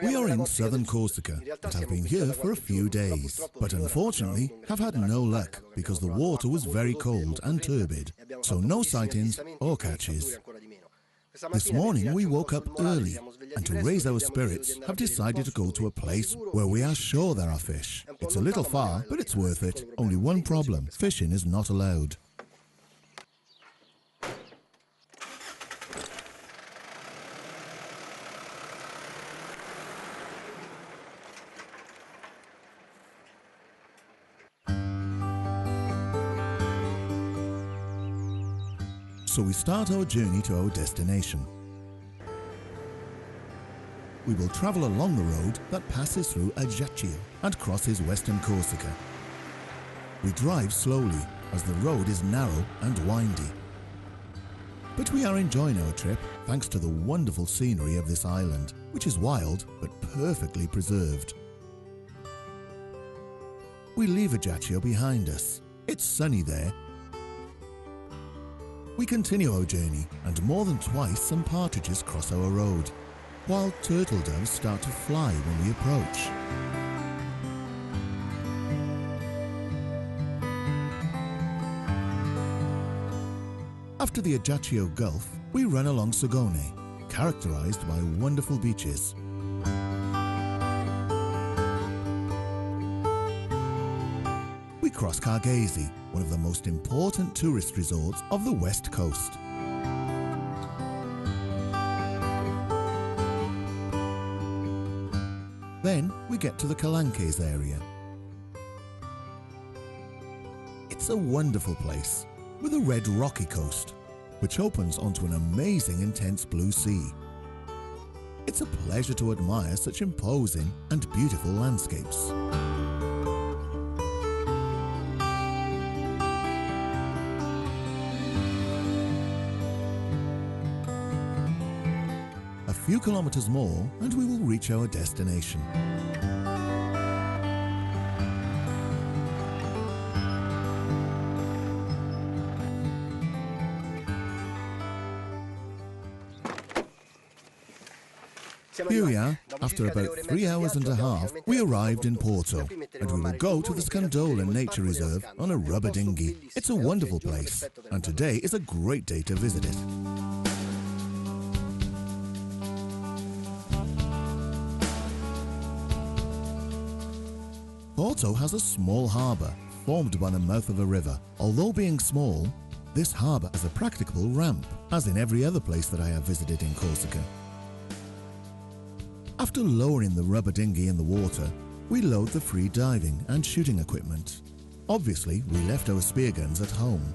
We are in southern Corsica, but have been here for a few days, but unfortunately have had no luck because the water was very cold and turbid, so no sightings or catches. This morning we woke up early and to raise our spirits have decided to go to a place where we are sure there are fish. It's a little far, but it's worth it. Only one problem, fishing is not allowed. So we start our journey to our destination. We will travel along the road that passes through Ajaccio and crosses western Corsica. We drive slowly as the road is narrow and windy. But we are enjoying our trip thanks to the wonderful scenery of this island, which is wild but perfectly preserved. We leave Ajaccio behind us. It's sunny there. We continue our journey, and more than twice some partridges cross our road, while turtle doves start to fly when we approach. After the Ajaccio Gulf, we run along Sagone, characterized by wonderful beaches. We cross Cargese, one of the most important tourist resorts of the west coast. Then we get to the Calanques area. It's a wonderful place with a red rocky coast, which opens onto an amazing intense blue sea. It's a pleasure to admire such imposing and beautiful landscapes. A few kilometers more and we will reach our destination. Here we are. After about 3 hours and a half, we arrived in Porto, and we will go to the Scandola Nature Reserve on a rubber dinghy. It's a wonderful place, and today is a great day to visit it. Porto has a small harbour formed by the mouth of a river. Although being small, this harbour has a practicable ramp, as in every other place that I have visited in Corsica. After lowering the rubber dinghy in the water, we load the free diving and shooting equipment. Obviously, we left our spear guns at home.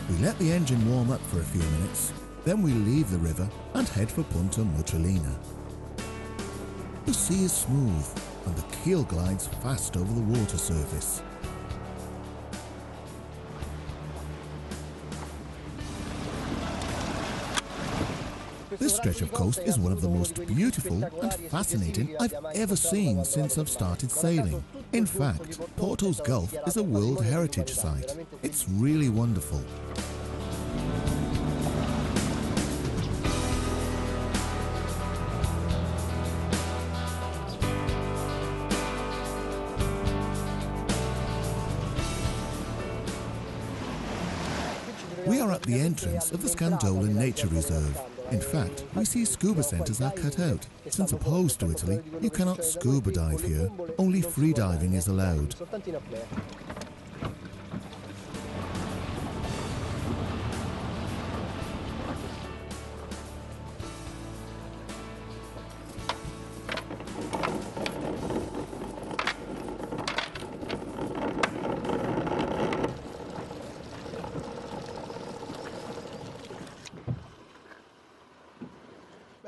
We let the engine warm up for a few minutes, then we leave the river and head for Punta Mucciolina. The sea is smooth and the keel glides fast over the water surface. This stretch of coast is one of the most beautiful and fascinating I've ever seen since I've started sailing. In fact, Porto's Gulf is a World Heritage Site. It's really wonderful. We are at the entrance of the Scandola Nature Reserve. In fact, we see scuba centres are cut out, since opposed to Italy, you cannot scuba dive here, only free diving is allowed.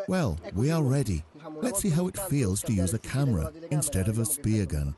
Well, we are ready. Let's see how it feels to use a camera instead of a spear gun.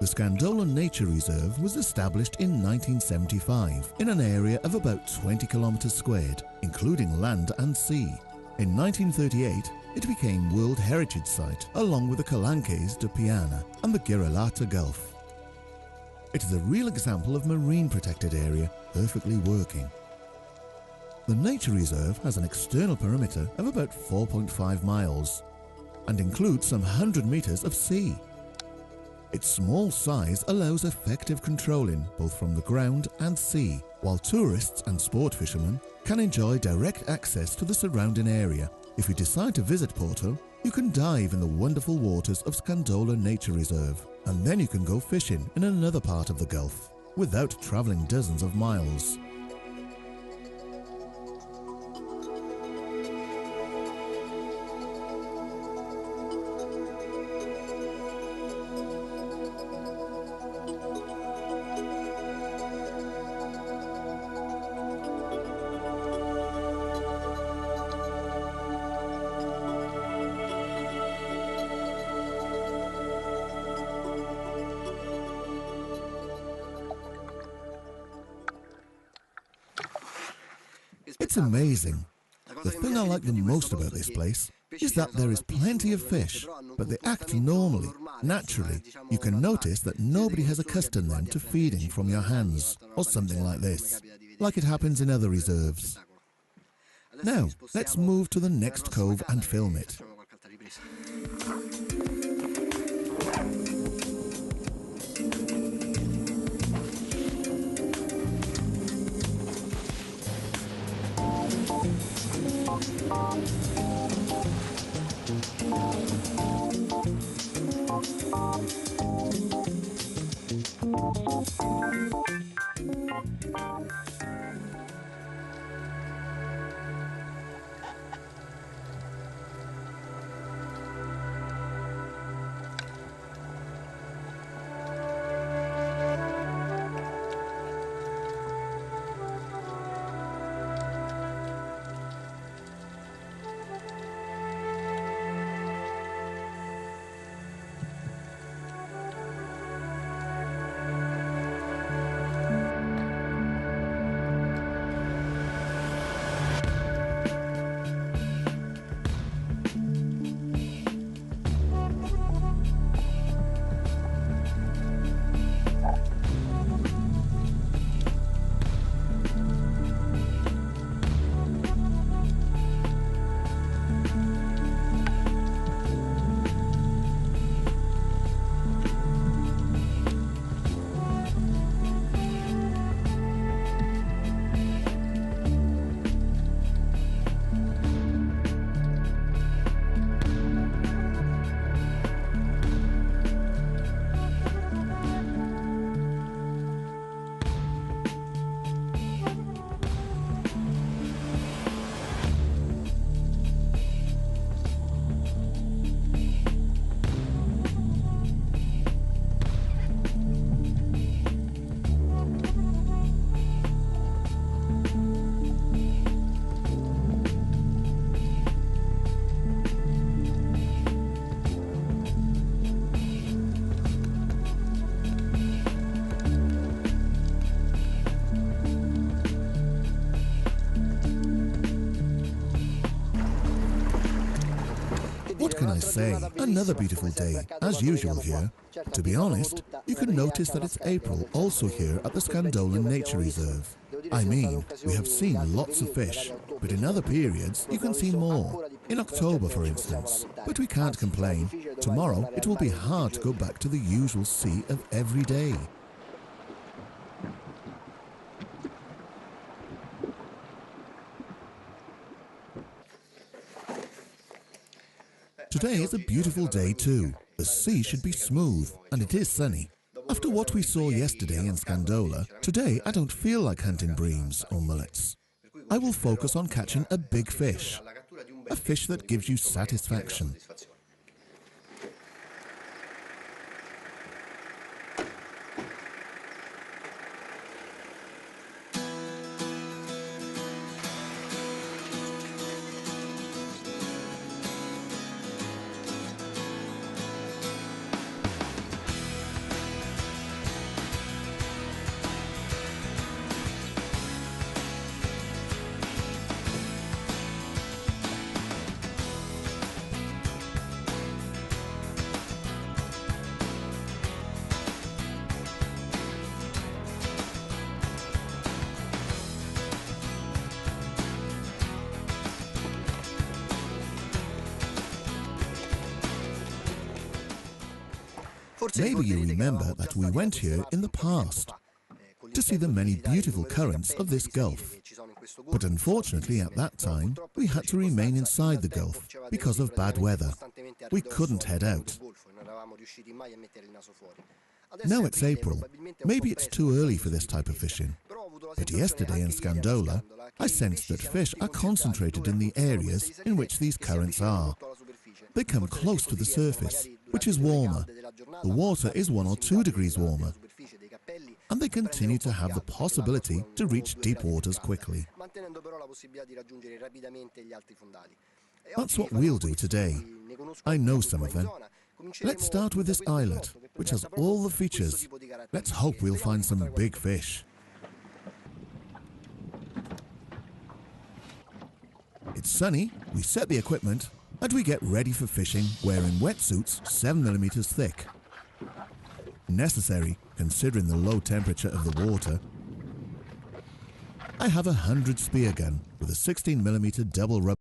The Scandola Nature Reserve was established in 1975 in an area of about 20 kilometers squared, including land and sea. In 1938, it became World Heritage Site along with the Calanques de Piana and the Girolata Gulf. It is a real example of marine protected area perfectly working. The Nature Reserve has an external perimeter of about 4.5 miles and includes some 100 meters of sea. Its small size allows effective controlling both from the ground and sea, while tourists and sport fishermen can enjoy direct access to the surrounding area. If you decide to visit Porto, you can dive in the wonderful waters of Scandola Nature Reserve, and then you can go fishing in another part of the Gulf without traveling dozens of miles. It's amazing. The thing I like the most about this place is that there is plenty of fish, but they act normally, naturally. You can notice that nobody has accustomed them to feeding from your hands, or something like this, like it happens in other reserves. Now, let's move to the next cove and film it. What can I say? Another beautiful day, as usual here. To be honest, you can notice that it's April also here at the Scandola Nature Reserve. I mean, we have seen lots of fish, but in other periods you can see more. In October, for instance. But we can't complain. Tomorrow it will be hard to go back to the usual sea of every day. Today is a beautiful day too. The sea should be smooth, and it is sunny. After what we saw yesterday in Scandola, today I don't feel like hunting breams or mullets. I will focus on catching a big fish. A fish that gives you satisfaction. Maybe you remember that we went here in the past to see the many beautiful currents of this gulf. But unfortunately at that time, we had to remain inside the gulf because of bad weather. We couldn't head out. Now it's April. Maybe it's too early for this type of fishing. But yesterday in Scandola, I sensed that fish are concentrated in the areas in which these currents are. They come close to the surface, which is warmer. The water is 1 or 2 degrees warmer. And they continue to have the possibility to reach deep waters quickly. That's what we'll do today. I know some of them. Let's start with this islet, which has all the features. Let's hope we'll find some big fish. It's sunny, we set the equipment, and we get ready for fishing wearing wetsuits 7mm thick. Necessary, considering the low temperature of the water. I have a 100 spear gun with a 16mm double rubber.